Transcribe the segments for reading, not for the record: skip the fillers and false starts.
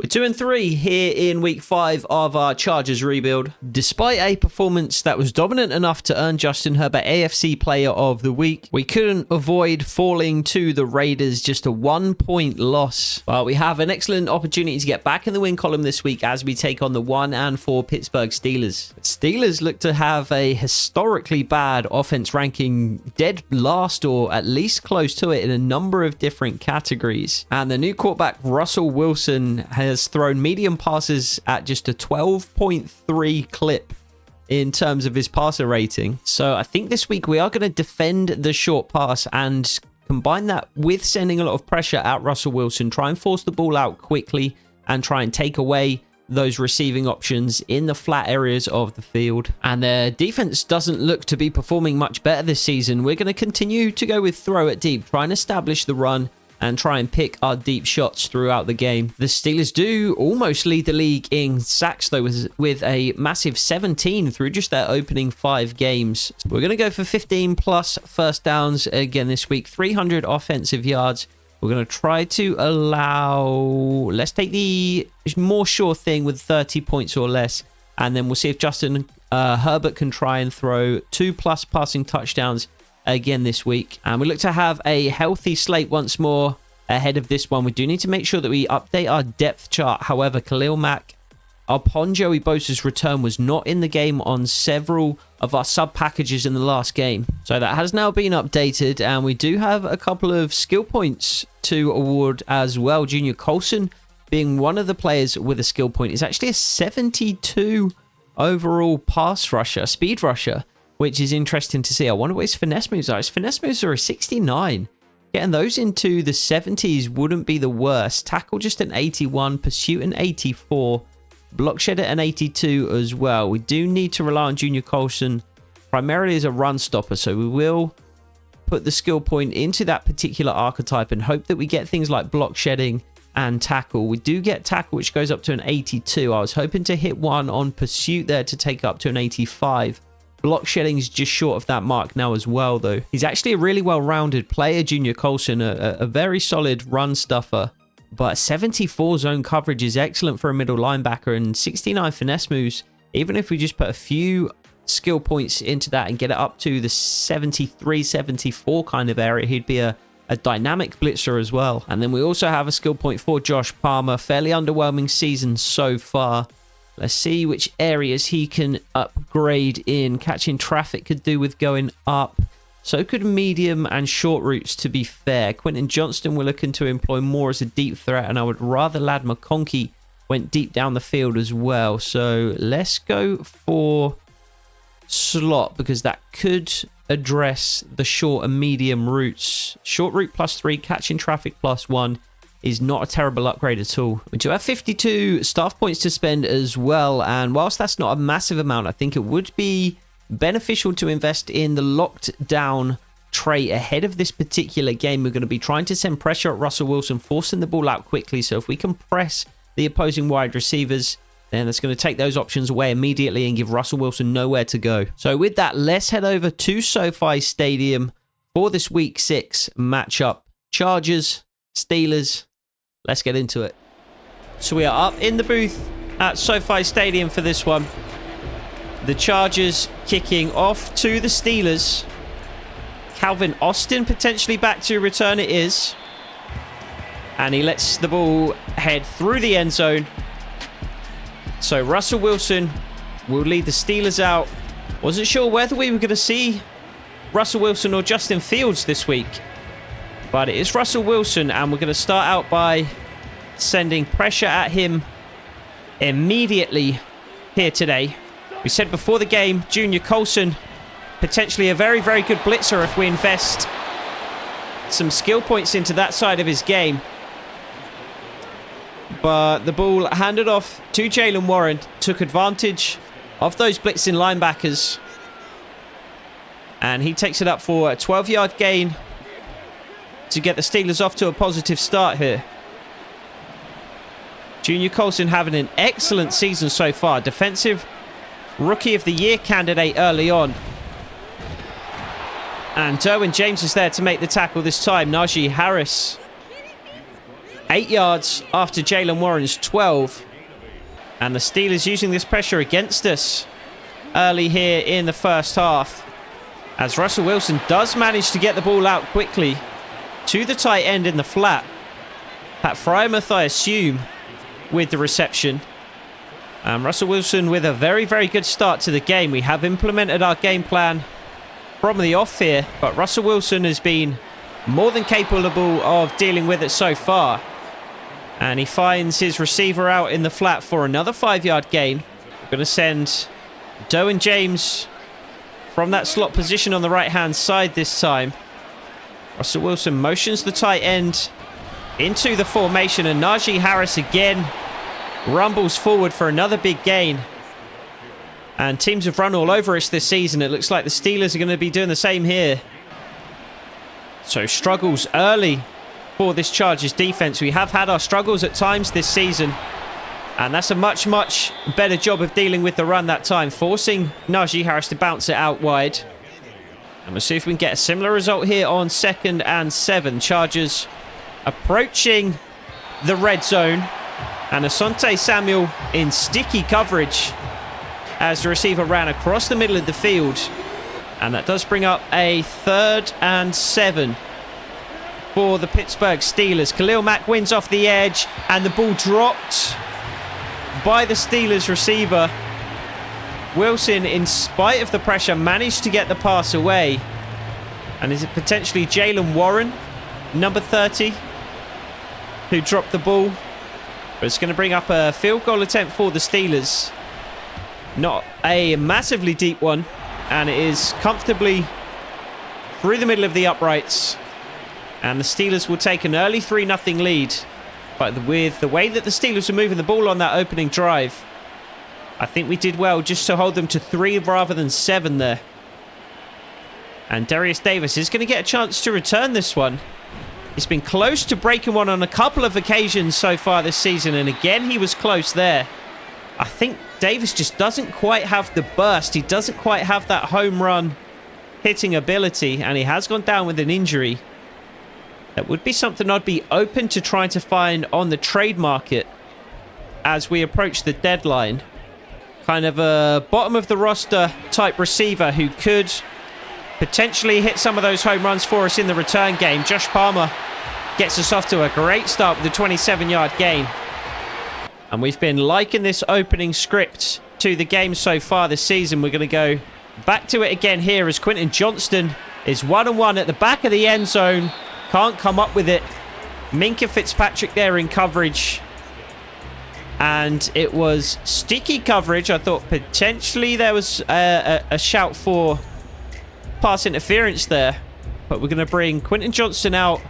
We're 2-3 here in week 5 of our Chargers rebuild. Despite a performance that was dominant enough to earn Justin Herbert AFC Player of the Week, we couldn't avoid falling to the Raiders, just a 1-point loss. But we have an excellent opportunity to get back in the win column this week as we take on the 1-4 Pittsburgh Steelers. Steelers look to have a historically bad offense ranking, dead last or at least close to it in a number of different categories. And the new quarterback Russell Wilson has thrown medium passes at just a 12.3 clip in terms of his passer rating. So I think this week we are going to defend the short pass and combine that with sending a lot of pressure at Russell Wilson, try and force the ball out quickly and try and take away those receiving options in the flat areas of the field. And their defense doesn't look to be performing much better this season. We're going to continue to go with throw it deep, try and establish the run and try and pick our deep shots throughout the game. The Steelers do almost lead the league in sacks, though, with a massive 17 through just their opening 5 games. We're going to go for 15 plus first downs again this week, 300 offensive yards. We're going to try to allow... Let's take the more sure thing with 30 points or less, and then we'll see if Justin Herbert can try and throw 2+ passing touchdowns again this week. And we look to have a healthy slate once more ahead of this one. We do need to make sure that we update our depth chart. However, Khalil Mack, upon Joey Bosa's return, was not in the game on several of our sub packages in the last game. So that has now been updated, and we do have a couple of skill points to award as well. Junior Colson being one of the players with a skill point is actually a 72 overall pass rusher, speed rusher, which is interesting to see. I wonder what his finesse moves are. His finesse moves are a 69. Getting those into the 70s wouldn't be the worst. Tackle just an 81. Pursuit an 84. Block shed at an 82 as well. We do need to rely on Junior Colson primarily as a run stopper. So we will put the skill point into that particular archetype and hope that we get things like block shedding and tackle. We do get tackle, which goes up to an 82. I was hoping to hit one on pursuit there to take up to an 85. Block shedding is just short of that mark now as well, though. He's actually a really well-rounded player, Junior Colson, a very solid run stuffer. But 74 zone coverage is excellent for a middle linebacker, and 69 finesse moves. Even if we just put a few skill points into that and get it up to the 73, 74 kind of area, he'd be a dynamic blitzer as well. And then we also have a skill point for Josh Palmer. Fairly underwhelming season so far. Let's see which areas he can upgrade in. Catching traffic could do with going up. So could medium and short routes, to be fair. Quentin Johnston we're looking to employ more as a deep threat, and I would rather Lad McConkey went deep down the field as well. So let's go for slot, because that could address the short and medium routes. Short route +3, catching traffic +1. Is not a terrible upgrade at all. We do have 52 staff points to spend as well, and whilst that's not a massive amount, I think it would be beneficial to invest in the locked down trait ahead of this particular game. We're going to be trying to send pressure at Russell Wilson, forcing the ball out quickly, so if we can press the opposing wide receivers, then that's going to take those options away immediately and give Russell Wilson nowhere to go. So with that, let's head over to SoFi Stadium for this week 6 matchup. Chargers, Steelers. Let's get into it. So we are up in the booth at SoFi Stadium for this one. The Chargers kicking off to the Steelers. Calvin Austin potentially back to return. It is. And he lets the ball head through the end zone. So Russell Wilson will lead the Steelers out. Wasn't sure whether we were going to see Russell Wilson or Justin Fields this week. But it is Russell Wilson, and we're going to start out by sending pressure at him immediately here today. We said before the game, Junior Colson, potentially a very, very good blitzer if we invest some skill points into that side of his game. But the ball handed off to Jaylen Warren, took advantage of those blitzing linebackers. And he takes it up for a 12-yard gain to get the Steelers off to a positive start here. Junior Colson having an excellent season so far. Defensive Rookie of the Year candidate early on. And Derwin James is there to make the tackle this time. Najee Harris 8 yards after Jalen Warren's 12. And the Steelers using this pressure against us early here in the first half, as Russell Wilson does manage to get the ball out quickly to the tight end in the flat. Pat Frymouth, I assume, with the reception. Russell Wilson with a very, very good start to the game. We have implemented our game plan from the off here, but Russell Wilson has been more than capable of dealing with it so far. And he finds his receiver out in the flat for another 5-yard gain. We're going to send Derwin James from that slot position on the right-hand side this time. Russell Wilson motions the tight end into the formation, and Najee Harris again rumbles forward for another big gain. And teams have run all over us this season. It looks like the Steelers are going to be doing the same here. So struggles early for this Chargers defense. We have had our struggles at times this season, and that's a much, much better job of dealing with the run that time, forcing Najee Harris to bounce it out wide. And we'll see if we can get a similar result here on 2nd and 7. Chargers approaching the red zone, and Asante Samuel in sticky coverage as the receiver ran across the middle of the field. And that does bring up a 3rd and 7 for the Pittsburgh Steelers. Khalil Mack wins off the edge, and the ball dropped by the Steelers receiver. Wilson, in spite of the pressure, managed to get the pass away. And is it potentially Jalen Warren, number 30, who dropped the ball? But it's going to bring up a field goal attempt for the Steelers. Not a massively deep one, and it is comfortably through the middle of the uprights. And the Steelers will take an early 3-0 lead. But with the way that the Steelers were moving the ball on that opening drive, I think we did well just to hold them to 3 rather than 7 there. And Darius Davis is going to get a chance to return this one. He's been close to breaking one on a couple of occasions so far this season, and again he was close there. I think Davis just doesn't quite have the burst. He doesn't quite have that home run hitting ability, and he has gone down with an injury. That would be something I'd be open to trying to find on the trade market as we approach the deadline. Kind of a bottom of the roster type receiver who could potentially hit some of those home runs for us in the return game. Josh Palmer gets us off to a great start with a 27-yard gain. And we've been liking this opening script to the game so far this season. We're going to go back to it again here as Quentin Johnston is 1-on-1 at the back of the end zone. Can't come up with it. Minkah Fitzpatrick there in coverage. And it was sticky coverage. I thought potentially there was a shout for pass interference there. But we're going to bring Quentin Johnston out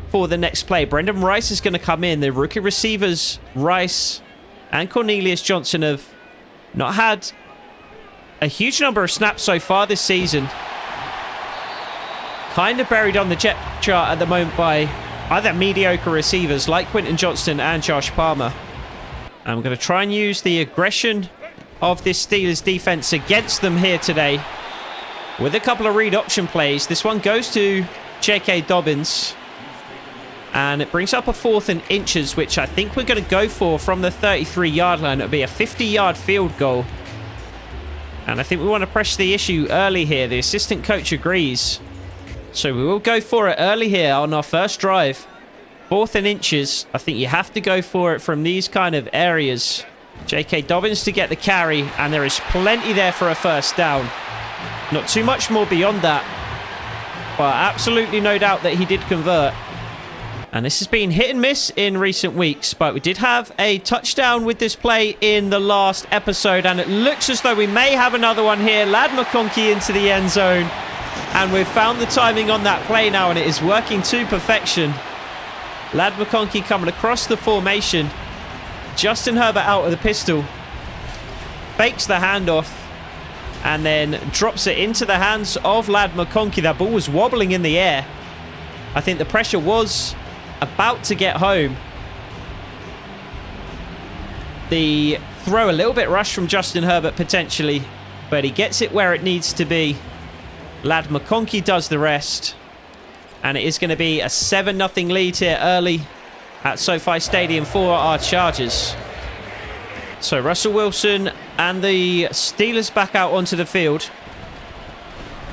for the next play. Brendan Rice is going to come in. The rookie receivers, Rice and Cornelius Johnson, have not had a huge number of snaps so far this season. Kind of buried on the depth chart at the moment by either mediocre receivers like Quentin Johnston and Josh Palmer. And I'm going to try and use the aggression of this Steelers defense against them here today with a couple of read option plays. This one goes to J.K. Dobbins. And it brings up a 4th and inches, which I think we're going to go for from the 33-yard line. It'll be a 50-yard field goal. And I think we want to press the issue early here. The assistant coach agrees. So we will go for it early here on our first drive. 4th and inches. I think you have to go for it from these kind of areas. J.K. Dobbins to get the carry, and there is plenty there for a first down. Not too much more beyond that, but absolutely no doubt that he did convert. And this has been hit and miss in recent weeks, but we did have a touchdown with this play in the last episode, and it looks as though we may have another one here. Ladd McConkey into the end zone, and we've found the timing on that play now, and it is working to perfection. Ladd McConkey coming across the formation. Justin Herbert out of the pistol. Fakes the handoff, and then drops it into the hands of Ladd McConkey. That ball was wobbling in the air. I think the pressure was about to get home. The throw a little bit rushed from Justin Herbert potentially, but he gets it where it needs to be. Ladd McConkey does the rest, and it is going to be a 7-0 lead here early at SoFi Stadium for our Chargers. So Russell Wilson and the Steelers back out onto the field.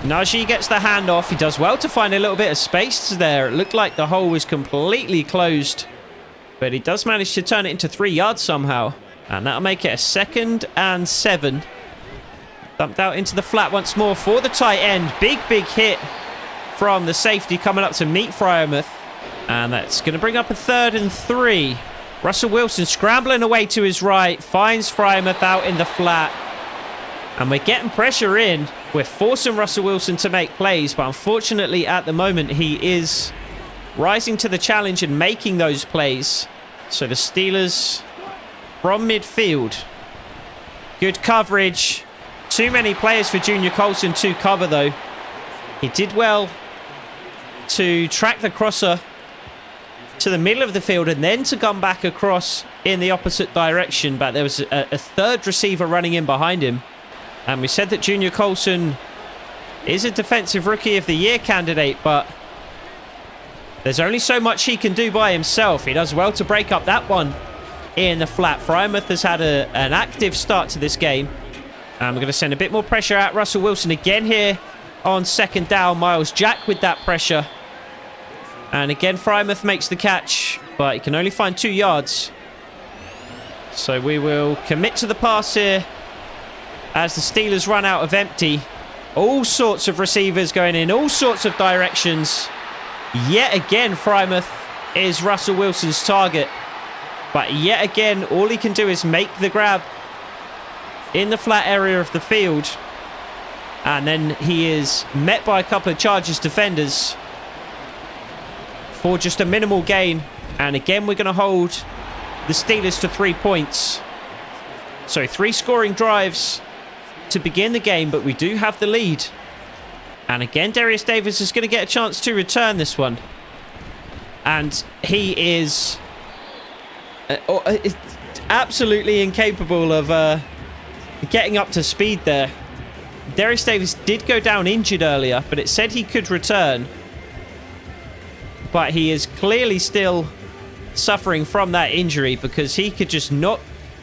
Najee gets the handoff. He does well to find a little bit of space there. It looked like the hole was completely closed, but he does manage to turn it into 3 yards somehow. And that'll make it a 2nd and 7. Dumped out into the flat once more for the tight end. Big hit from the safety coming up to meet Frymouth. And that's going to bring up a 3rd and 3. Russell Wilson scrambling away to his right. Finds Frymouth out in the flat. And we're getting pressure in. We're forcing Russell Wilson to make plays. But unfortunately, at the moment, he is rising to the challenge and making those plays. So the Steelers from midfield. Good coverage. Too many players for Junior Colson to cover, though. He did well to track the crosser to the middle of the field and then to come back across in the opposite direction. But there was a third receiver running in behind him. And we said that Junior Colson is a Defensive Rookie of the Year candidate, but there's only so much he can do by himself. He does well to break up that one in the flat. Frymouth has had an active start to this game. And we're going to send a bit more pressure at Russell Wilson again here on 2nd down. Miles Jack with that pressure. And again, Frymouth makes the catch, but he can only find 2 yards. So we will commit to the pass here as the Steelers run out of empty. All sorts of receivers going in all sorts of directions. Yet again, Frymouth is Russell Wilson's target. But yet again, all he can do is make the grab in the flat area of the field. And then he is met by a couple of Chargers defenders for just a minimal gain. And again, we're going to hold the Steelers to 3 points. So 3 scoring drives to begin the game, but we do have the lead. And again, Darius Davis is going to get a chance to return this one. And he is absolutely incapable of getting up to speed there. Darius Davis did go down injured earlier, but it said he could return. But he is clearly still suffering from that injury because he could just not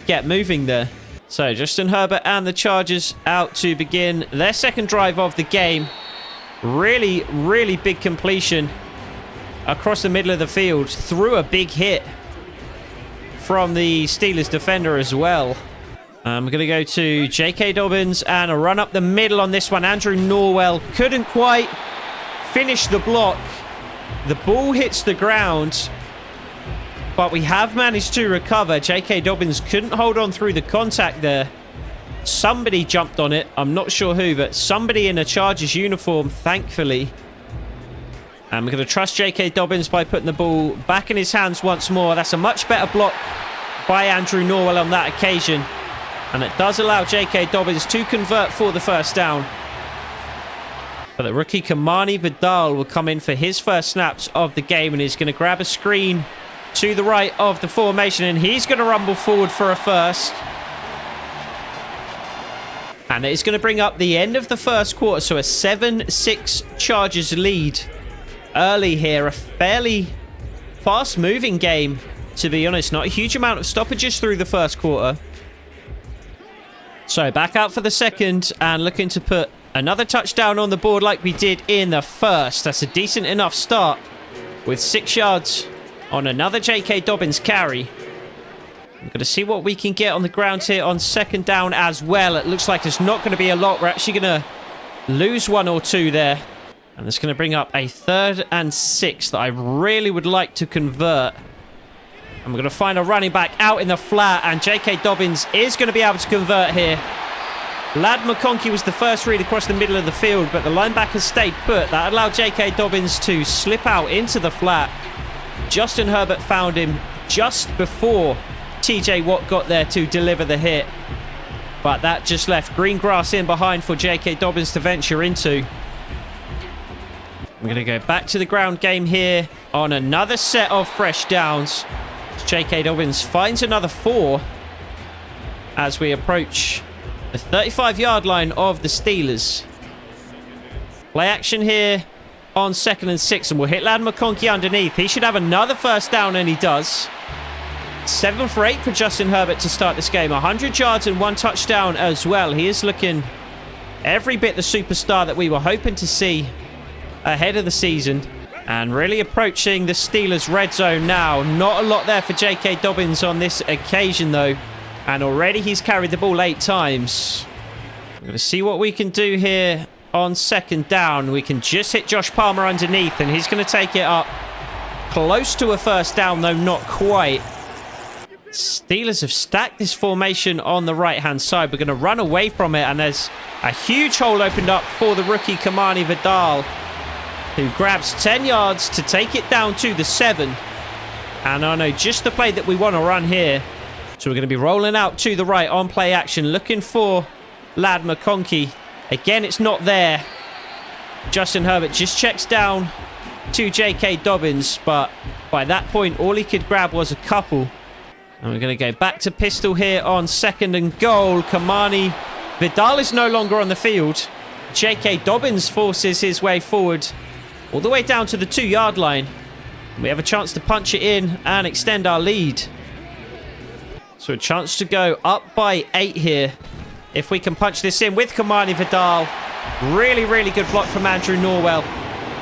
get moving there. So Justin Herbert and the Chargers out to begin their 2nd drive of the game. Really big completion across the middle of the field. Through a big hit from the Steelers defender as well. I'm going to go to J.K. Dobbins and a run up the middle on this one. Andrew Norwell couldn't quite finish the block. The ball hits the ground, but we have managed to recover. J.K. Dobbins couldn't hold on through the contact there. Somebody jumped on it. I'm not sure who, but somebody in a Chargers uniform, thankfully. And we're going to trust J.K. Dobbins by putting the ball back in his hands once more. That's a much better block by Andrew Norwell on that occasion. And it does allow J.K. Dobbins to convert for the 1st down. But the rookie Kamani Vidal will come in for his first snaps of the game. And he's going to grab a screen to the right of the formation. And he's going to rumble forward for a first. And it's going to bring up the end of the 1st quarter. So a 7-6 Chargers lead early here. A fairly fast-moving game, to be honest. Not a huge amount of stoppages through the 1st quarter. So back out for the 2nd and looking to put another touchdown on the board like we did in the 1st. That's a decent enough start with 6 yards on another J.K. Dobbins carry. I'm going to see what we can get on the ground here on 2nd down as well. It looks like there's not going to be a lot. We're actually going to lose 1 or 2 there. And it's going to bring up a 3rd and 6 that I really would like to convert. And we're going to find a running back out in the flat. And J.K. Dobbins is going to be able to convert here. Lad McConkey was the first read across the middle of the field, but the linebacker stayed put. That allowed J.K. Dobbins to slip out into the flat. Justin Herbert found him just before T.J. Watt got there to deliver the hit. But that just left green grass in behind for J.K. Dobbins to venture into. I'm going to go back to the ground game here on another set of fresh downs. J.K. Dobbins finds another 4 as we approach the 35-yard line of the Steelers. Play action here on 2nd and 6, and we'll hit Lad McConkey underneath. He should have another first down, and he does. 7 for 8 for Justin Herbert to start this game. 100 yards and 1 touchdown as well. He is looking every bit the superstar that we were hoping to see ahead of the season. And really approaching the Steelers' red zone now. Not a lot there for J.K. Dobbins on this occasion, though. And already he's carried the ball 8 times. We're going to see what we can do here on 2nd down. We can just hit Josh Palmer underneath, and he's going to take it up. Close to a first down, though not quite. Steelers have stacked this formation on the right-hand side. We're going to run away from it, and there's a huge hole opened up for the rookie Kamani Vidal, who grabs 10 yards to take it down to the 7. And I know just the play that we want to run here. So we're going to be rolling out to the right on play action, looking for Lad McConkey. Again, it's not there. Justin Herbert just checks down to J.K. Dobbins, but by that point, all he could grab was a couple. And we're going to go back to pistol here on 2nd and goal. Kamani Vidal is no longer on the field. J.K. Dobbins forces his way forward all the way down to the 2-yard line. We have a chance to punch it in and extend our lead. So a chance to go up by 8 here. If we can punch this in with Kamani Vidal. Really, really good block from Andrew Norwell.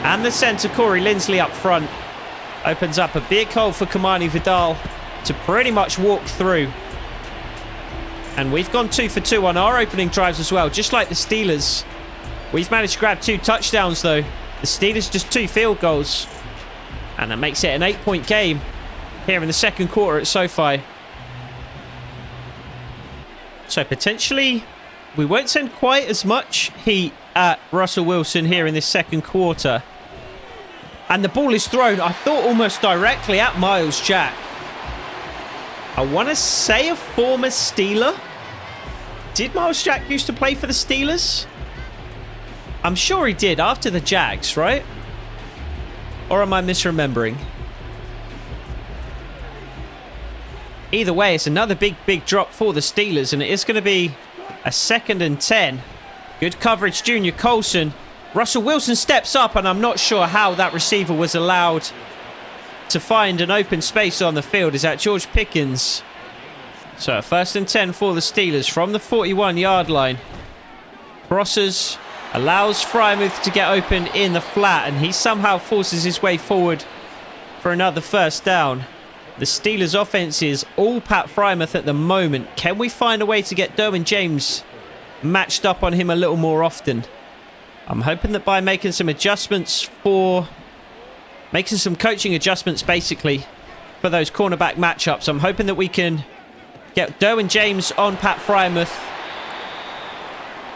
And the centre, Corey Lindsley, up front. Opens up a big hole for Kamani Vidal to pretty much walk through. And we've gone 2 for 2 on our opening drives as well, just like the Steelers. We've managed to grab 2 touchdowns, though. The Steelers just 2 field goals. And that makes it an 8-point game here in the 2nd quarter at SoFi. So potentially, we won't send quite as much heat at Russell Wilson here in this 2nd quarter. And the ball is thrown, I thought, almost directly at Miles Jack. I want to say a former Steeler. Did Miles Jack used to play for the Steelers? I'm sure he did after the Jags, right? Or am I misremembering? Either way, it's another big drop for the Steelers, and it is going to be a 2nd and 10. Good coverage, Junior Colson. Russell Wilson steps up, and I'm not sure how that receiver was allowed to find an open space on the field. Is that George Pickens? So 1st and 10 for the Steelers from the 41-yard line. Crosses, allows Frymouth to get open in the flat, and he somehow forces his way forward for another first down. The Steelers' offense is all Pat Frymouth at the moment. Can we find a way to get Derwin James matched up on him a little more often? I'm hoping that by making some adjustments making some coaching adjustments, basically, for those cornerback matchups, I'm hoping that we can get Derwin James on Pat Frymouth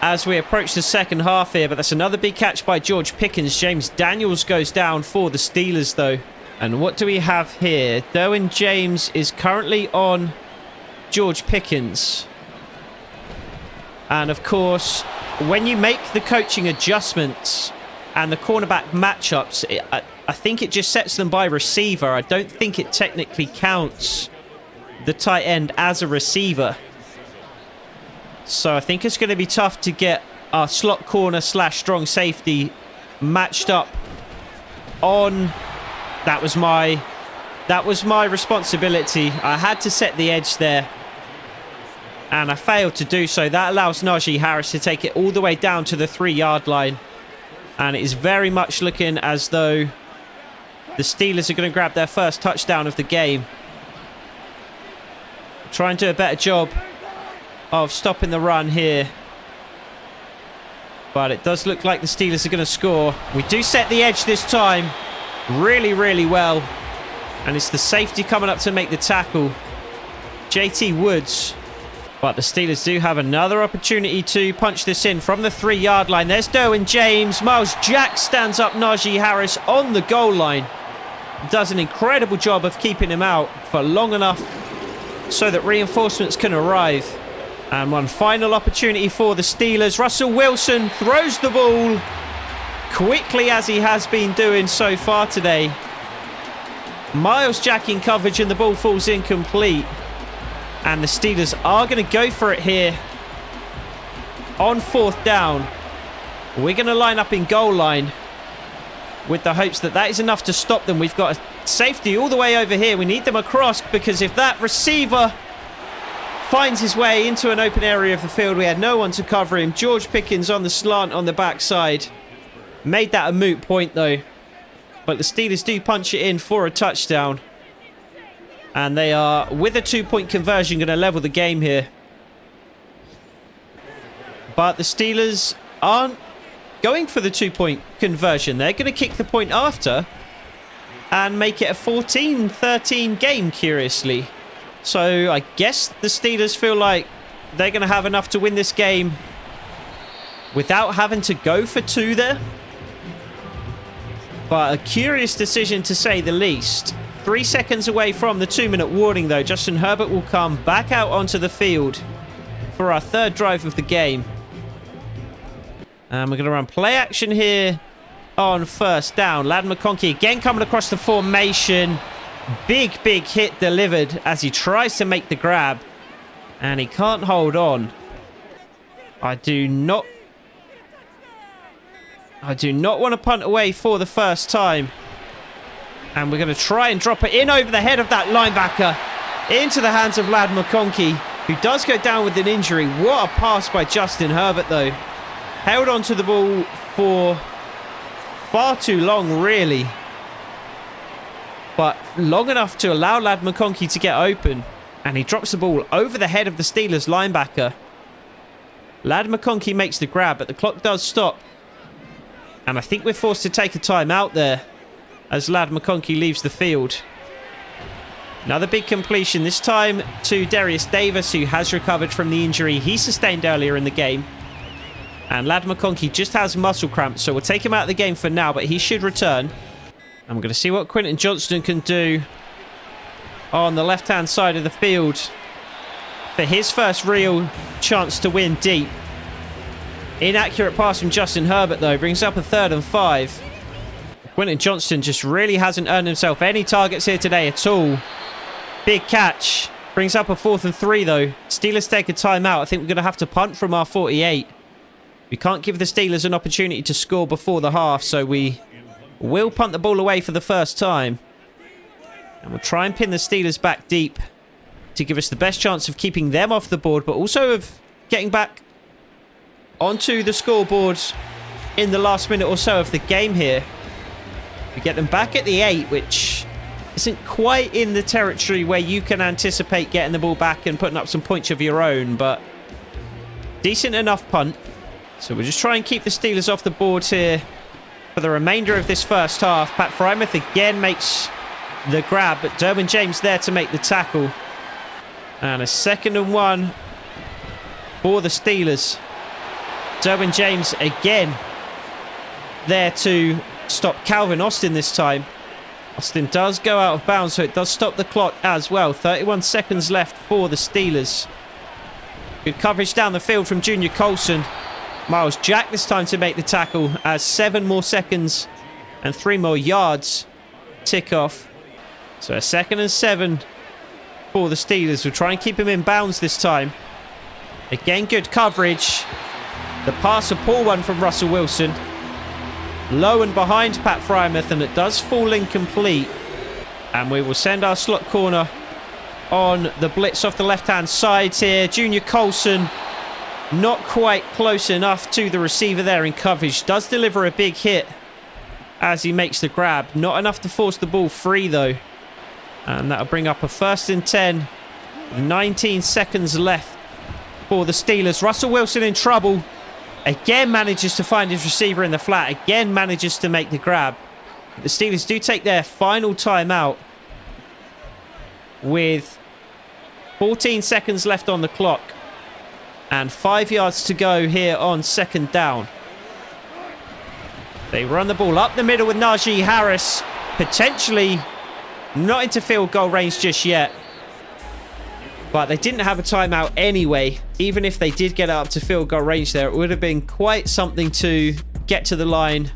as we approach the 2nd half here. But that's another big catch by George Pickens. James Daniels goes down for the Steelers, though. And what do we have here? Derwin James is currently on George Pickens. And, of course, when you make the coaching adjustments and the cornerback matchups, I think it just sets them by receiver. I don't think it technically counts the tight end as a receiver. So I think it's going to be tough to get our slot corner / strong safety matched up on... That was my responsibility. I had to set the edge there, and I failed to do so. That allows Najee Harris to take it all the way down to the 3-yard line. And it is very much looking as though the Steelers are going to grab their first touchdown of the game. Try and do a better job of stopping the run here. But it does look like the Steelers are going to score. We do set the edge this time. Really, really well. And it's the safety coming up to make the tackle, JT Woods. But the Steelers do have another opportunity to punch this in from the 3-yard line. There's Derwin James. Miles Jack stands up Najee Harris on the goal line. Does an incredible job of keeping him out for long enough so that reinforcements can arrive. And one final opportunity for the Steelers. Russell Wilson throws the ball quickly, as he has been doing so far today. Miles Jack in coverage, and the ball falls incomplete. And the Steelers are going to go for it here on 4th down. We're going to line up in goal line. with the hopes that that is enough to stop them. We've got a safety all the way over here. We need them across, because if that receiver finds his way into an open area of the field, we had no one to cover him. George Pickens on the slant on the backside. Made that a moot point, though. But the Steelers do punch it in for a touchdown. And they are, with a 2-point conversion, going to level the game here. But the Steelers aren't going for the 2-point conversion. They're going to kick the point after and make it a 14-13 game, curiously. So I guess the Steelers feel like they're going to have enough to win this game without having to go for 2 there. But a curious decision, to say the least. 3 seconds away from the 2-minute warning, though. Justin Herbert will come back out onto the field for our 3rd drive of the game. And we're going to run play action here on 1st down. Ladd McConkey again coming across the formation. Big hit delivered as he tries to make the grab. And he can't hold on. I do not want to punt away for the first time. And we're going to try and drop it in over the head of that linebacker into the hands of Ladd McConkey, who does go down with an injury. What a pass by Justin Herbert, though. Held onto the ball for far too long, really. But long enough to allow Ladd McConkey to get open. And he drops the ball over the head of the Steelers linebacker. Ladd McConkey makes the grab, but the clock does stop. And I think we're forced to take a timeout there as Ladd McConkey leaves the field. Another big completion, this time to Darius Davis, who has recovered from the injury he sustained earlier in the game. And Ladd McConkey just has muscle cramps, so we'll take him out of the game for now, but he should return. And we're going to see what Quentin Johnston can do on the left-hand side of the field for his first real chance to win deep. Inaccurate pass from Justin Herbert, though, brings up a 3rd and 5. Quentin Johnston just really hasn't earned himself any targets here today at all. Big catch. Brings up a 4th and 3, though. Steelers take a timeout. I think we're going to have to punt from our 48. We can't give the Steelers an opportunity to score before the half, so we will punt the ball away for the first time. And we'll try and pin the Steelers back deep to give us the best chance of keeping them off the board, but also of getting back onto the scoreboard in the last minute or so of the game here. We get them back at the 8, which isn't quite in the territory where you can anticipate getting the ball back and putting up some points of your own, but decent enough punt. So we'll just try and keep the Steelers off the board here for the remainder of this first half. Pat Frymouth again makes the grab, but Derwin James there to make the tackle. And a 2nd and 1 for the Steelers. Derwin James again there to stop Calvin Austin this time. Austin does go out of bounds, so it does stop the clock as well. 31 seconds left for the Steelers. Good coverage down the field from Junior Colson. Miles Jack this time to make the tackle as 7 more seconds and 3 more yards tick off. So a 2nd and 7 for the Steelers. We'll try and keep him in bounds this time. Again, good coverage. The pass, a poor one from Russell Wilson. Low and behind Pat Frymouth, and it does fall incomplete. And we will send our slot corner on the blitz off the left-hand side here. Junior Colson not quite close enough to the receiver there in coverage. Does deliver a big hit as he makes the grab. Not enough to force the ball free, though. And that'll bring up a 1st and 10. 19 seconds left for the Steelers. Russell Wilson in trouble. Again manages to find his receiver in the flat. Again manages to make the grab. The Steelers do take their final timeout with 14 seconds left on the clock. And 5 yards to go here on 2nd down. They run the ball up the middle with Najee Harris. Potentially not into field goal range just yet. But they didn't have a timeout anyway. Even if they did get up to field goal range there, it would have been quite something to get to the line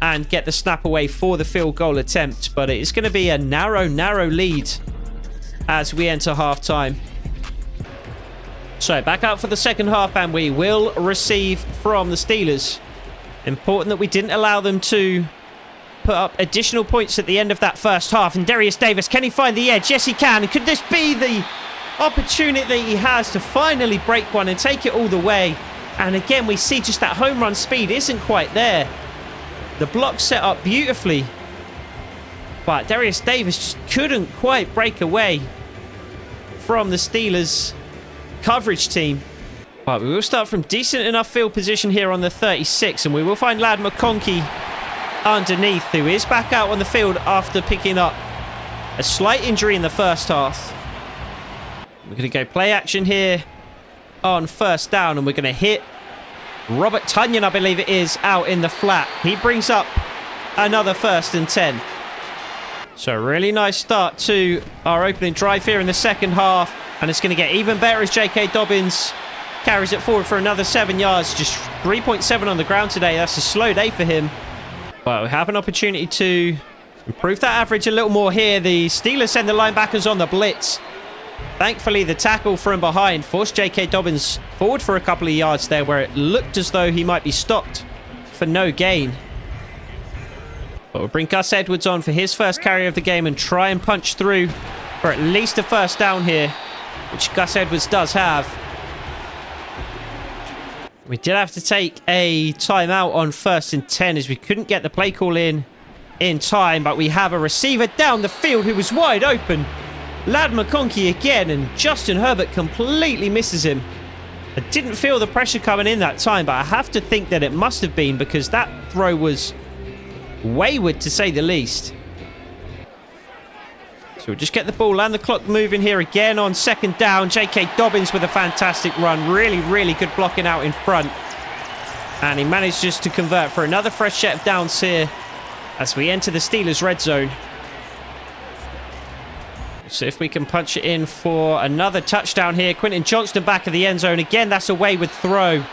and get the snap away for the field goal attempt. But it's going to be a narrow lead as we enter halftime. So back out for the second half, and we will receive from the Steelers. Important that we didn't allow them to put up additional points at the end of that first half. And Darius Davis, can he find the edge? Yes, he can. Could this be the opportunity that he has to finally break one and take it all the way? And again, we see just that home run speed isn't quite there. The block set up beautifully, but Darius Davis just couldn't quite break away from the Steelers coverage team. But we will start from decent enough field position here on the 36, and we will find Lad McConkey underneath, who is back out on the field after picking up a slight injury in the first half. We're going to go play action here on first down, and we're going to hit Robert Tunyon, I believe it is, out in the flat. He brings up another 1st and 10. So really nice start to our opening drive here in the second half, and it's going to get even better as J.K. Dobbins carries it forward for another 7 yards. Just 3.7 on the ground today. That's a slow day for him. But we have an opportunity to improve that average a little more here. The Steelers send the linebackers on the blitz. Thankfully, the tackle from behind forced J.K. Dobbins forward for a couple of yards there, where it looked as though he might be stopped for no gain. But we'll bring Gus Edwards on for his first carry of the game and try and punch through for at least a first down here, which Gus Edwards does have. We did have to take a timeout on 1st and 10 as we couldn't get the play call in time, but we have a receiver down the field who was wide open. Lad McConkey again, and Justin Herbert completely misses him. I didn't feel the pressure coming in that time, but I have to think that it must have been, because that throw was wayward to say the least. So we'll just get the ball and the clock moving here again on 2nd down. J.K. Dobbins with a fantastic run. Really, really good blocking out in front. And he manages to convert for another fresh set of downs here as we enter the Steelers' red zone. So if we can punch it in for another touchdown here. Quentin Johnston back of the end zone. Again, that's a wayward throw.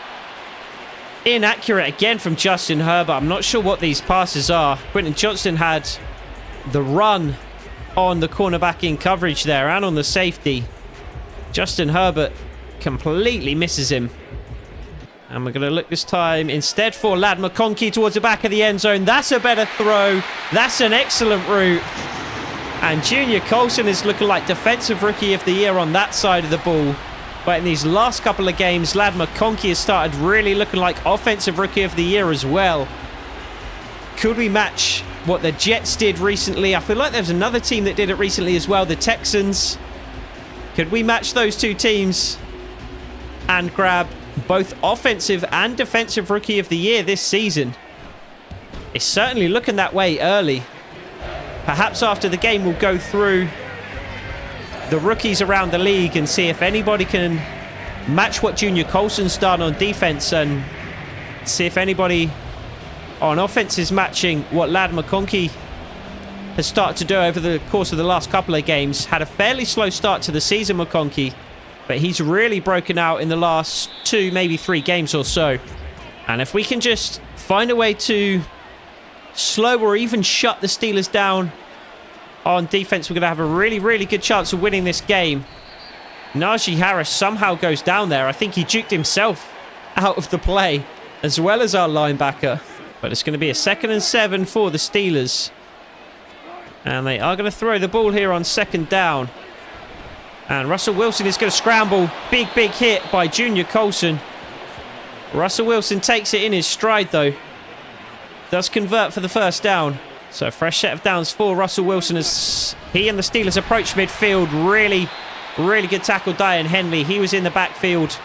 Inaccurate again from Justin Herbert. I'm not sure what these passes are. Quentin Johnston had the run on the cornerback in coverage there and on the safety. Justin Herbert completely misses him. And we're going to look this time instead for Lad McConkey towards the back of the end zone. That's a better throw. That's an excellent route. And Junior Colson is looking like Defensive Rookie of the Year on that side of the ball. But in these last couple of games, Lad McConkey has started really looking like Offensive Rookie of the Year as well. Could we match what the Jets did recently? I feel like there's another team that did it recently as well, the Texans. Could we match those two teams and grab both Offensive and Defensive Rookie of the Year this season? It's certainly looking that way early. Perhaps after the game we'll go through the rookies around the league and see if anybody can match what Junior Colson's done on defense, and see if anybody on offense is matching what Lad McConkey has started to do over the course of the last couple of games. Had a fairly slow start to the season, McConkey, but he's really broken out in the last 2, maybe 3 games or so. And if we can just find a way to slow or even shut the Steelers down on defense, we're going to have a really, really good chance of winning this game. Najee Harris somehow goes down there. I think he juked himself out of the play, as well as our linebacker. But it's going to be a 2nd and 7 for the Steelers. And they are going to throw the ball here on 2nd down. And Russell Wilson is going to scramble. Big, big hit by Junior Colson. Russell Wilson takes it in his stride, though. Does convert for the first down. So a fresh set of downs for Russell Wilson as he and the Steelers approach midfield. Really, really good tackle, Diane Henley. He was in the backfield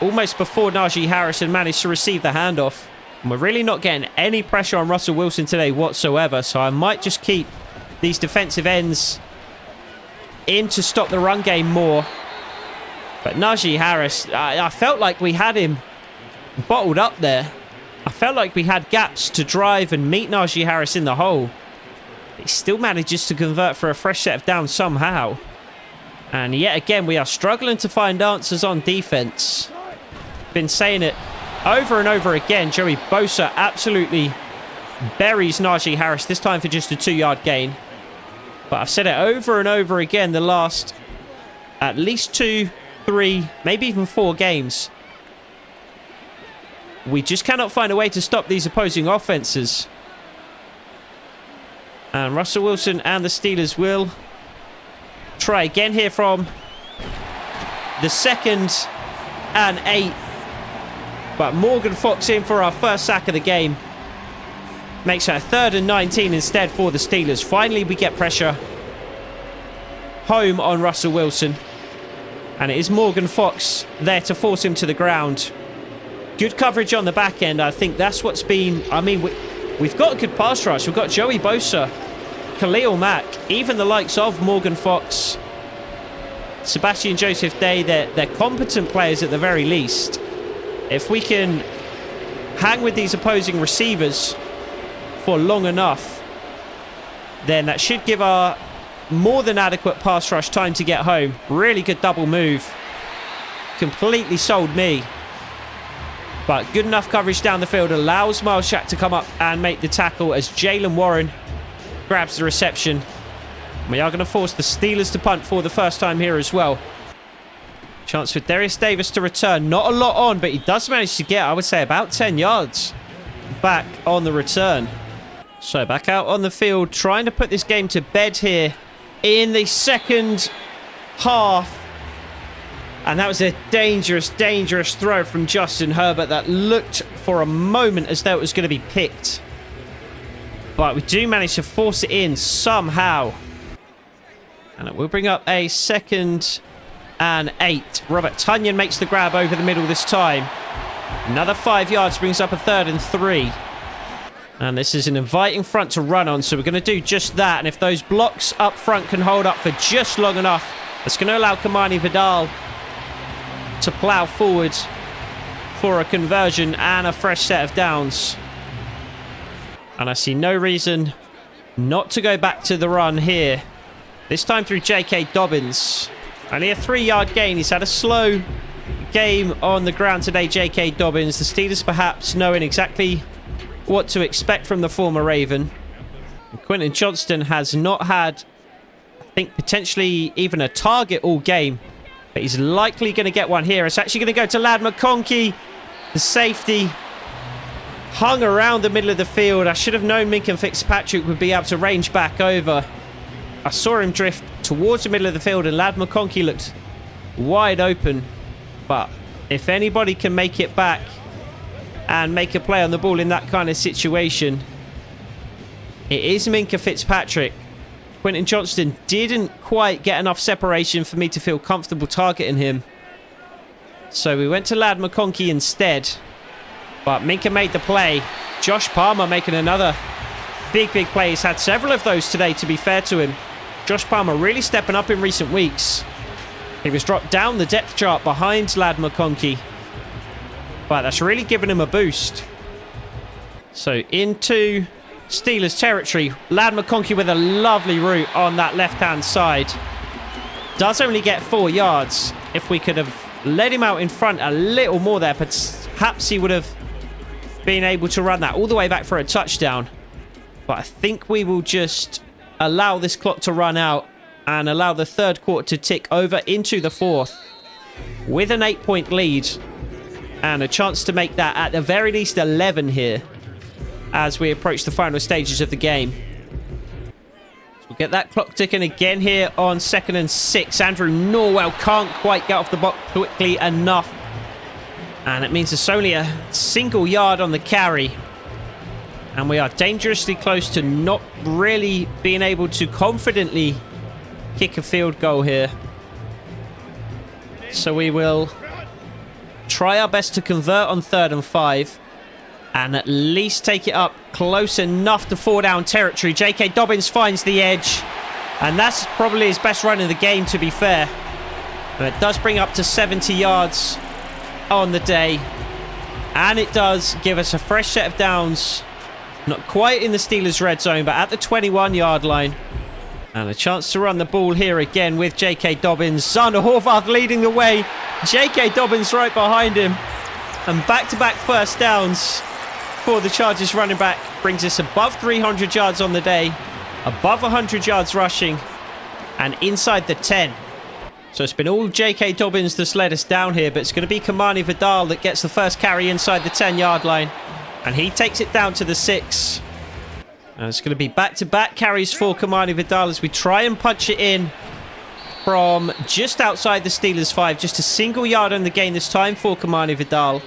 almost before Najee Harris had managed to receive the handoff. And we're really not getting any pressure on Russell Wilson today whatsoever. So I might just keep these defensive ends in to stop the run game more. But Najee Harris, I felt like we had him bottled up there. I felt like we had gaps to drive and meet Najee Harris in the hole. He still manages to convert for a fresh set of downs somehow. And yet again, we are struggling to find answers on defense. Been saying it over and over again. Joey Bosa absolutely buries Najee Harris, this time for just a 2-yard gain. But I've said it over and over again the last at least 2, 3, maybe even 4 games. We just cannot find a way to stop these opposing offenses. And Russell Wilson and the Steelers will try again here from the 2nd and 8. But Morgan Fox in for our first sack of the game. Makes it a 3rd and 19 instead for the Steelers. Finally, we get pressure home on Russell Wilson. And it is Morgan Fox there to force him to the ground. Good coverage on the back end. I think that's what's been... I mean, we've got a good pass rush. We've got Joey Bosa, Khalil Mack, even the likes of Morgan Fox, Sebastian Joseph Day. They're competent players at the very least. If we can hang with these opposing receivers for long enough, then that should give our more than adequate pass rush time to get home. Really good double move. Completely sold me. But good enough coverage down the field allows Miles Shack to come up and make the tackle as Jalen Warren grabs the reception. We are going to force the Steelers to punt for the first time here as well. Chance for Darius Davis to return. Not a lot on, but he does manage to get, I would say, about 10 yards back on the return. So back out on the field, trying to put this game to bed here in the second half. And that was a dangerous, dangerous throw from Justin Herbert that looked for a moment as though it was going to be picked. But we do manage to force it in somehow. And it will bring up a 2nd and 8. Robert Tonyan makes the grab over the middle this time. Another 5 yards brings up a 3rd and 3. And this is an inviting front to run on, so we're going to do just that. And if those blocks up front can hold up for just long enough, it's going to allow Kamani Vidal to plow forward for a conversion and a fresh set of downs. And I see no reason not to go back to the run here. This time through J.K. Dobbins. Only a 3-yard gain. He's had a slow game on the ground today, J.K. Dobbins. The Steelers perhaps knowing exactly what to expect from the former Raven. And Quentin Johnston has not had, I think, potentially even a target all game. But he's likely going to get one here. It's actually going to go to Ladd McConkey. The safety hung around the middle of the field. I should have known Minka Fitzpatrick would be able to range back over. I saw him drift towards the middle of the field and Ladd McConkey looked wide open. But if anybody can make it back and make a play on the ball in that kind of situation, it is Minka Fitzpatrick. Quentin Johnston didn't quite get enough separation for me to feel comfortable targeting him. So we went to Ladd McConkey instead. But Minka made the play. Josh Palmer making another big, big play. He's had several of those today, to be fair to him. Josh Palmer really stepping up in recent weeks. He was dropped down the depth chart behind Ladd McConkey. But that's really given him a boost. So into Steelers territory. Ladd McConkey with a lovely route on that left-hand side. Does only get 4 yards. If we could have led him out in front a little more there, perhaps he would have been able to run that all the way back for a touchdown. But I think we will just allow this clock to run out and allow the third quarter to tick over into the fourth with an 8-point lead and a chance to make that at the very least 11 here as we approach the final stages of the game. So we'll get that clock ticking again here on 2nd and 6. Andrew Norwell can't quite get off the block quickly enough. And it means it's only a single yard on the carry. And we are dangerously close to not really being able to confidently kick a field goal here. So we will try our best to convert on 3rd and 5. And at least take it up close enough to 4-down territory. J.K. Dobbins finds the edge. And that's probably his best run in the game, to be fair. And it does bring up to 70 yards on the day. And it does give us a fresh set of downs. Not quite in the Steelers' red zone, but at the 21-yard line. And a chance to run the ball here again with J.K. Dobbins. Zander Horvath leading the way. J.K. Dobbins right behind him. And back-to-back first downs for the Chargers running back. Brings us above 300 yards on the day. Above 100 yards rushing. And inside the 10. So it's been all J.K. Dobbins that's led us down here. But it's going to be Kamani Vidal that gets the first carry inside the 10-yard line. And he takes it down to the 6. And it's going to be back-to-back carries for Kamani Vidal as we try and punch it in from just outside the Steelers' 5. Just a single yard on the gain this time for Kamani Vidal.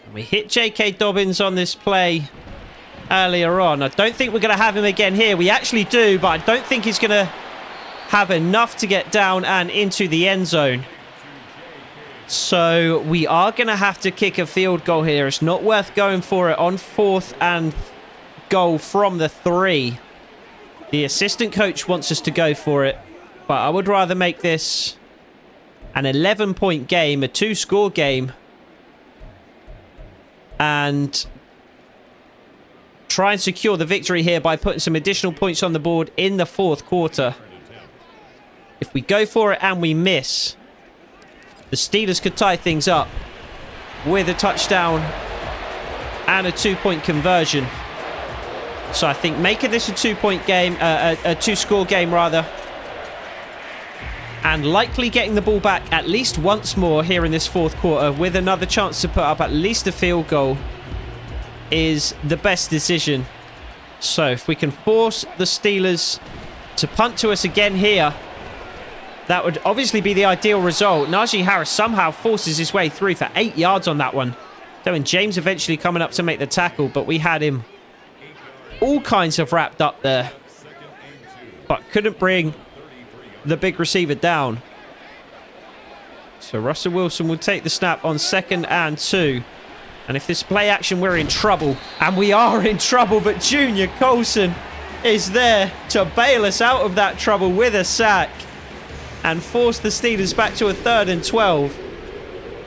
And we hit J.K. Dobbins on this play earlier on. I don't think we're going to have him again here. We actually do, but I don't think he's going to have enough to get down and into the end zone. So we are going to have to kick a field goal here. It's not worth going for it on 4th and goal from the 3. The assistant coach wants us to go for it, but I would rather make this an 11-point game, a 2-score game, and try and secure the victory here by putting some additional points on the board in the 4th quarter. If we go for it and we miss, the Steelers could tie things up with a touchdown and a 2-point conversion. So I think making this a 2-point game, a 2-score game rather, and likely getting the ball back at least once more here in this 4th quarter with another chance to put up at least a field goal is the best decision. So if we can force the Steelers to punt to us again here, that would obviously be the ideal result. Najee Harris somehow forces his way through for 8 yards on that one. Derwin James eventually coming up to make the tackle, but we had him all kinds of wrapped up there, but couldn't bring the big receiver down. So Russell Wilson will take the snap on 2nd and 2. And if this play action, we're in trouble. And we are in trouble, but Junior Colson is there to bail us out of that trouble with a sack and force the Steelers back to a 3rd and 12.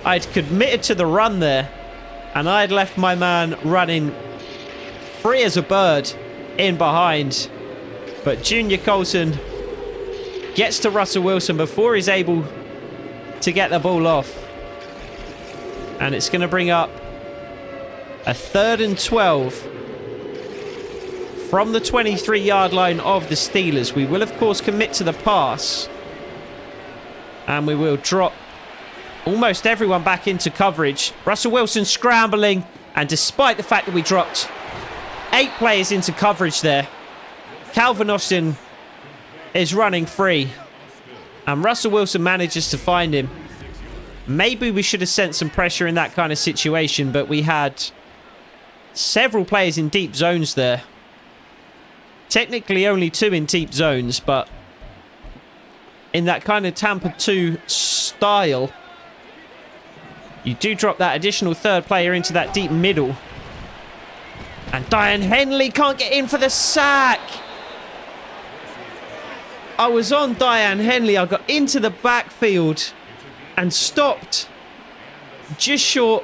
I'd committed to the run there, and I'd left my man running free as a bird in behind. But Junior Colson gets to Russell Wilson before he's able to get the ball off. And it's going to bring up a 3rd and 12 from the 23-yard line of the Steelers. We will, of course, commit to the pass. And we will drop almost everyone back into coverage. Russell Wilson scrambling. And despite the fact that we dropped 8 players into coverage there, Calvin Austin is running free. And Russell Wilson manages to find him. Maybe we should have sent some pressure in that kind of situation, but we had several players in deep zones there. Technically only 2 in deep zones, but in that kind of Tampa 2 style, you do drop that additional 3rd player into that deep middle. And Diane Henley can't get in for the sack. I was on Diane Henley. I got into the backfield and stopped just short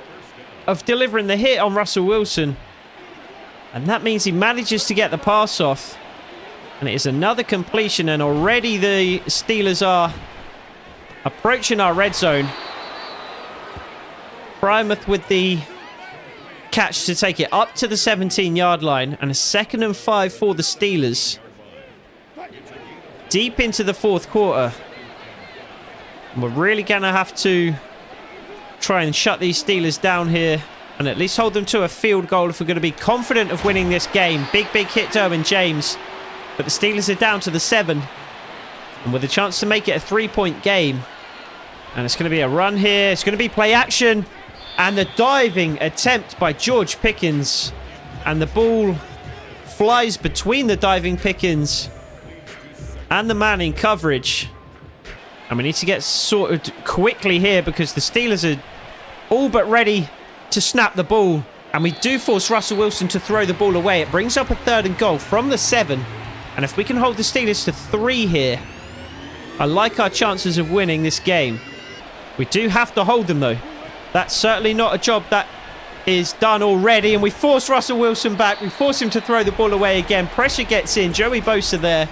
of delivering the hit on Russell Wilson. And that means he manages to get the pass off. And it is another completion, and already the Steelers are approaching our red zone. Frymouth with the catch to take it up to the 17-yard line, and a 2nd and 5 for the Steelers. Deep into the 4th quarter. We're really going to have to try and shut these Steelers down here and at least hold them to a field goal if we're going to be confident of winning this game. Big hit Derwin James. But the Steelers are down to the 7. And with a chance to make it a 3-point game. And it's going to be a run here. It's going to be play action. And the diving attempt by George Pickens. And the ball flies between the diving Pickens and the man in coverage. And we need to get sorted quickly here because the Steelers are all but ready to snap the ball. And we do force Russell Wilson to throw the ball away. It brings up a 3rd and goal from the 7. And if we can hold the Steelers to 3 here, I like our chances of winning this game. We do have to hold them, though. That's certainly not a job that is done already. And we force Russell Wilson back. We force him to throw the ball away again. Pressure gets in. Joey Bosa there,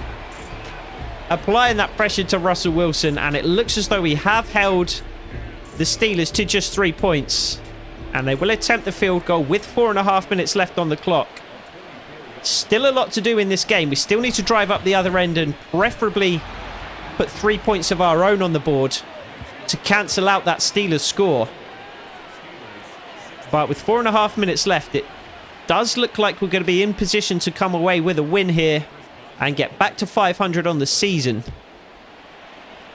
applying that pressure to Russell Wilson. And it looks as though we have held the Steelers to just 3 points. And they will attempt the field goal with 4.5 minutes left on the clock. Still a lot to do in this game. We still need to drive up the other end and preferably put 3 points of our own on the board to cancel out that Steelers score. But with 4.5 minutes left, it does look like we're going to be in position to come away with a win here and get back to 500 on the season.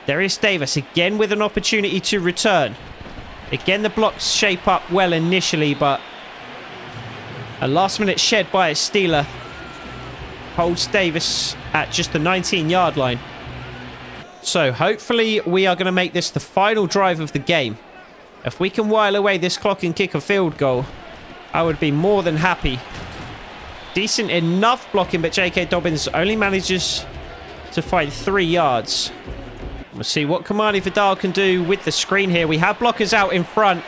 Darius Davis again with an opportunity to return. Again, the blocks shape up well initially, but a last-minute shed by a Steeler holds Davis at just the 19-yard line. So hopefully we are going to make this the final drive of the game. If we can while away this clock and kick a field goal, I would be more than happy. Decent enough blocking, but J.K. Dobbins only manages to find 3 yards. We'll see what Kamani Vidal can do with the screen here. We have blockers out in front.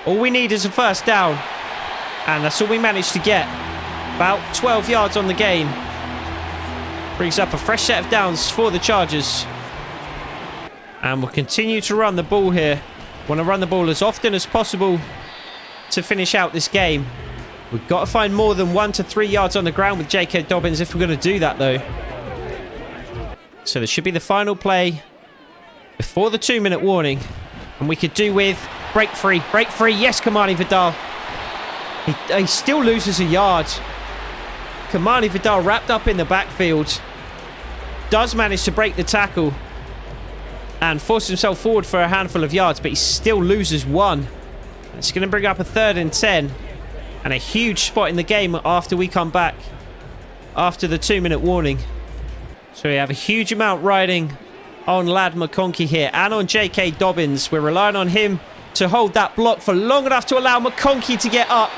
All we need is a first down. And that's all we managed to get. About 12 yards on the gain. Brings up a fresh set of downs for the Chargers. And we'll continue to run the ball here. Want to run the ball as often as possible to finish out this game. We've got to find more than 1 to 3 yards on the ground with J.K. Dobbins if we're going to do that, though. So this should be the final play before the 2-minute warning. And we could do with break free. Break free. Yes, Kamani Vidal. He still loses a yard. Kamani Vidal wrapped up in the backfield. Does manage to break the tackle and force himself forward for a handful of yards, but he still loses 1. It's going to bring up a 3rd and 10. And a huge spot in the game after we come back after the 2-minute warning. So we have a huge amount riding on Lad McConkey here and on J.K. Dobbins. We're relying on him to hold that block for long enough to allow McConkey to get up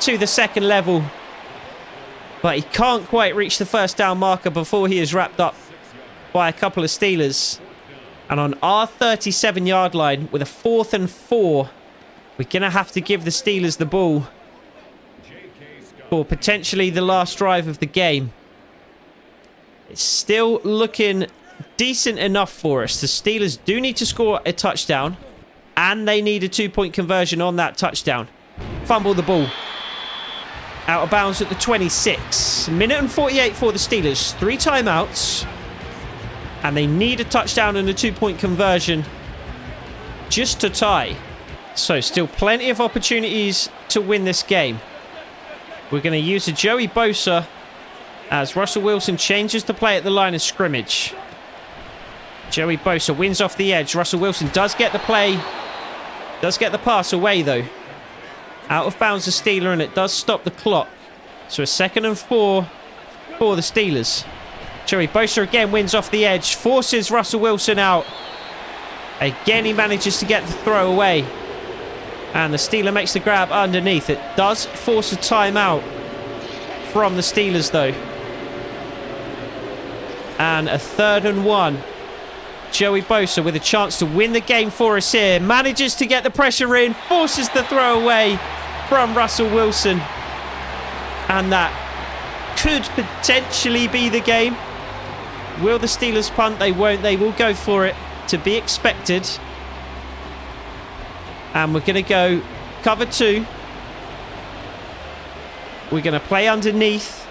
to the 2nd level. But he can't quite reach the first down marker before he is wrapped up by a couple of Steelers. And on our 37-yard line with a 4th and 4, we're going to have to give the Steelers the ball for potentially the last drive of the game. It's still looking decent enough for us. The Steelers do need to score a touchdown, and they need a 2-point conversion on that touchdown. Fumble the ball. Out of bounds at the 26. Minute and 48 for the Steelers. 3 timeouts. And they need a touchdown and a 2-point conversion just to tie. So still plenty of opportunities to win this game. We're going to use a Joey Bosa as Russell Wilson changes the play at the line of scrimmage. Joey Bosa wins off the edge. Russell Wilson does get the play. Does get the pass away, though. Out of bounds the Steeler, and it does stop the clock. So a 2nd and 4 for the Steelers. Joey Bosa again wins off the edge. Forces Russell Wilson out. Again, he manages to get the throw away. And the Steeler makes the grab underneath. It does force a timeout from the Steelers, though. And a 3rd and 1. Joey Bosa with a chance to win the game for us here. Manages to get the pressure in. Forces the throw away from Russell Wilson. And that could potentially be the game. Will the Steelers punt? They won't. They will go for it, to be expected. And we're going to go cover 2. We're going to play underneath.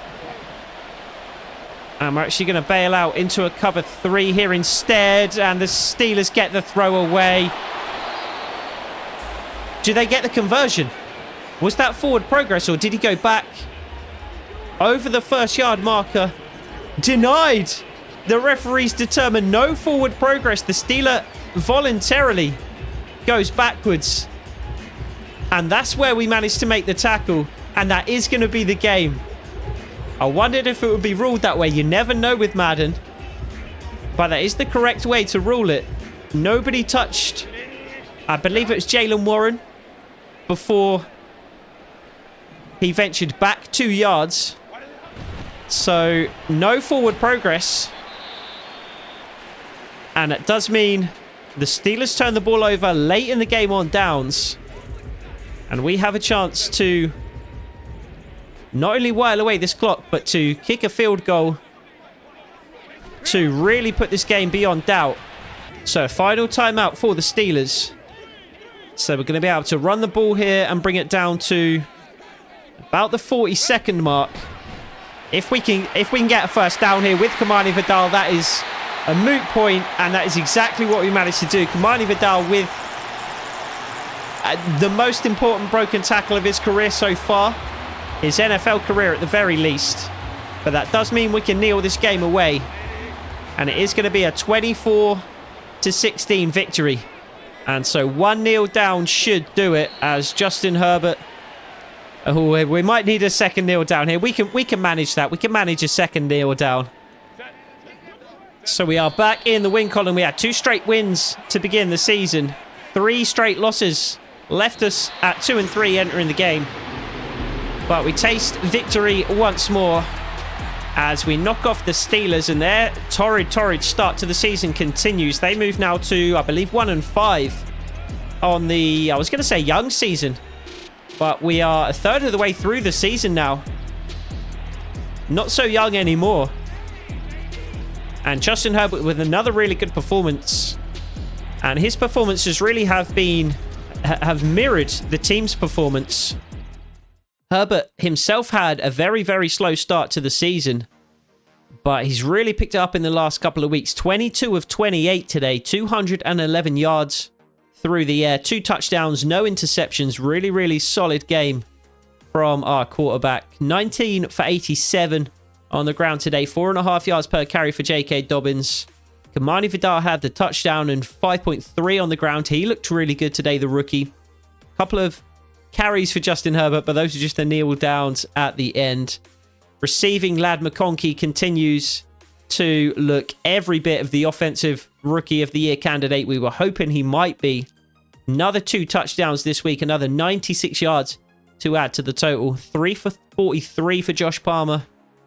And we're actually going to bail out into a cover 3 here instead. And the Steelers get the throw away. Do they get the conversion? Was that forward progress, or did he go back over the 1st-yard marker? Denied. The referees determine no forward progress. The Steeler voluntarily goes backwards. And that's where we managed to make the tackle. And that is going to be the game. I wondered if it would be ruled that way. You never know with Madden. But that is the correct way to rule it. Nobody touched, I believe it was Jaylen Warren, before he ventured back 2 yards. So no forward progress. And it does mean the Steelers turn the ball over late in the game on downs. And we have a chance to not only while away this clock, but to kick a field goal to really put this game beyond doubt. So a final timeout for the Steelers. So we're going to be able to run the ball here and bring it down to about the 40-second mark. If we can get a first down here with Kamani Vidal, that is a moot point, and that is exactly what we managed to do. Kamani Vidal with the most important broken tackle of his career so far. his NFL career at the very least. But that does mean we can kneel this game away. And it is going to be a 24-16 victory. And so 1-0 down should do it, as Justin Herbert... Oh, we might need a second kneel down here. We can manage that. We can manage a second kneel down. So we are back in the win column. We had 2 straight wins to begin the season. 3 straight losses left us at 2-3 entering the game. But we taste victory once more as we knock off the Steelers, and their torrid start to the season continues. They move now to, I believe, 1-5 on the, I was going to say young season, but we are a third of the way through the season now. Not so young anymore. And Justin Herbert with another really good performance. And his performances really have mirrored the team's performance. Herbert himself had a very, very slow start to the season, but he's really picked it up in the last couple of weeks. 22 of 28 today, 211 yards through the air, 2 touchdowns, no interceptions. Really, really solid game from our quarterback. 19 for 87 on the ground today, 4.5 yards per carry for J.K. Dobbins. Kamani Vidal had the touchdown and 5.3 on the ground. He looked really good today, the rookie. Couple of carries for Justin Herbert, but those are just the kneel downs at the end. Receiving, Lad McConkey continues to look every bit of the offensive rookie of the year candidate we were hoping he might be. Another 2 touchdowns this week, another 96 yards to add to the total. 3 for 43 for Josh Palmer.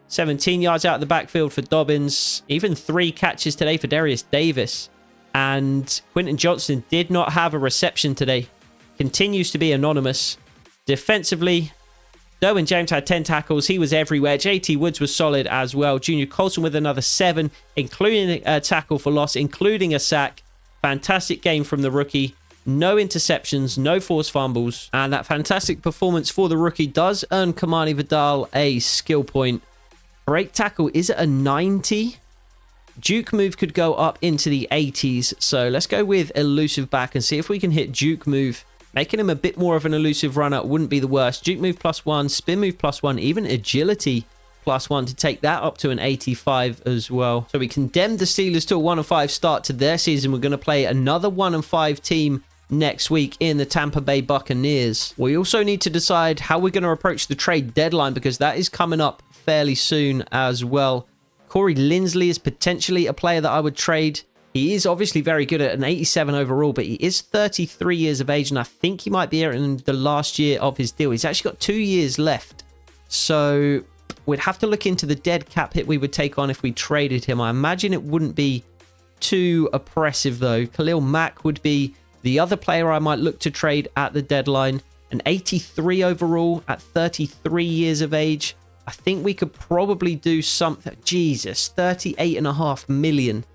17 yards out of the backfield for Dobbins. Even 3 catches today for Darius Davis. And Quentin Johnson did not have a reception today. Continues to be anonymous. Defensively, Derwin James had 10 tackles. He was everywhere. JT Woods was solid as well. Junior Colson with another 7, including a tackle for loss, including a sack. Fantastic game from the rookie. No interceptions, no forced fumbles. And that fantastic performance for the rookie does earn Kamani Vidal a skill point. Break tackle is at a 90. Juke move could go up into the 80s. So let's go with elusive back and see if we can hit Juke move. Making him a bit more of an elusive runner wouldn't be the worst. Juke move +1, spin move +1, even agility +1 to take that up to an 85 as well. So we condemned the Steelers to a 1-5 start to their season. We're going to play another 1-5 team next week in the Tampa Bay Buccaneers. We also need to decide how we're going to approach the trade deadline, because that is coming up fairly soon as well. Corey Linsley is potentially a player that I would trade. He is obviously very good at an 87 overall, but he is 33 years of age, and I think he might be in the last year of his deal. He's actually got 2 years left. So we'd have to look into the dead cap hit we would take on if we traded him. I imagine it wouldn't be too oppressive, though. Khalil Mack would be the other player I might look to trade at the deadline. An 83 overall at 33 years of age. I think we could probably do something. Jesus, 38.5 million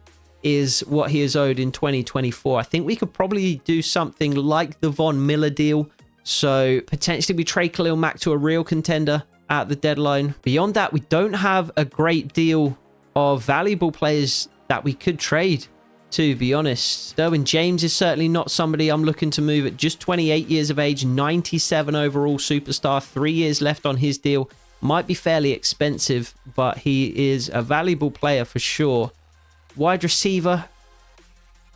is what he is owed in 2024. I think we could probably do something like the Von Miller deal. So potentially we trade Khalil Mack to a real contender at the deadline. Beyond that, we don't have a great deal of valuable players that we could trade, to be honest. Derwin James is certainly not somebody I'm looking to move at just 28 years of age, 97 overall superstar, 3 years left on his deal. Might be fairly expensive, but he is a valuable player for sure. Wide receiver,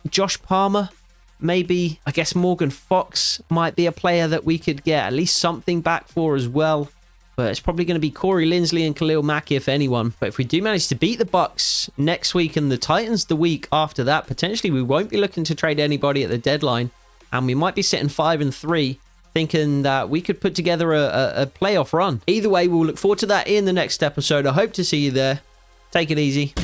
Josh Palmer, maybe. I guess Morgan Fox might be a player that we could get at least something back for as well. But it's probably going to be Corey Linsley and Khalil Mack, if anyone. But if we do manage to beat the Bucs next week and the Titans the week after that, potentially we won't be looking to trade anybody at the deadline. And we might be sitting 5-3, thinking that we could put together a playoff run. Either way, we'll look forward to that in the next episode. I hope to see you there. Take it easy.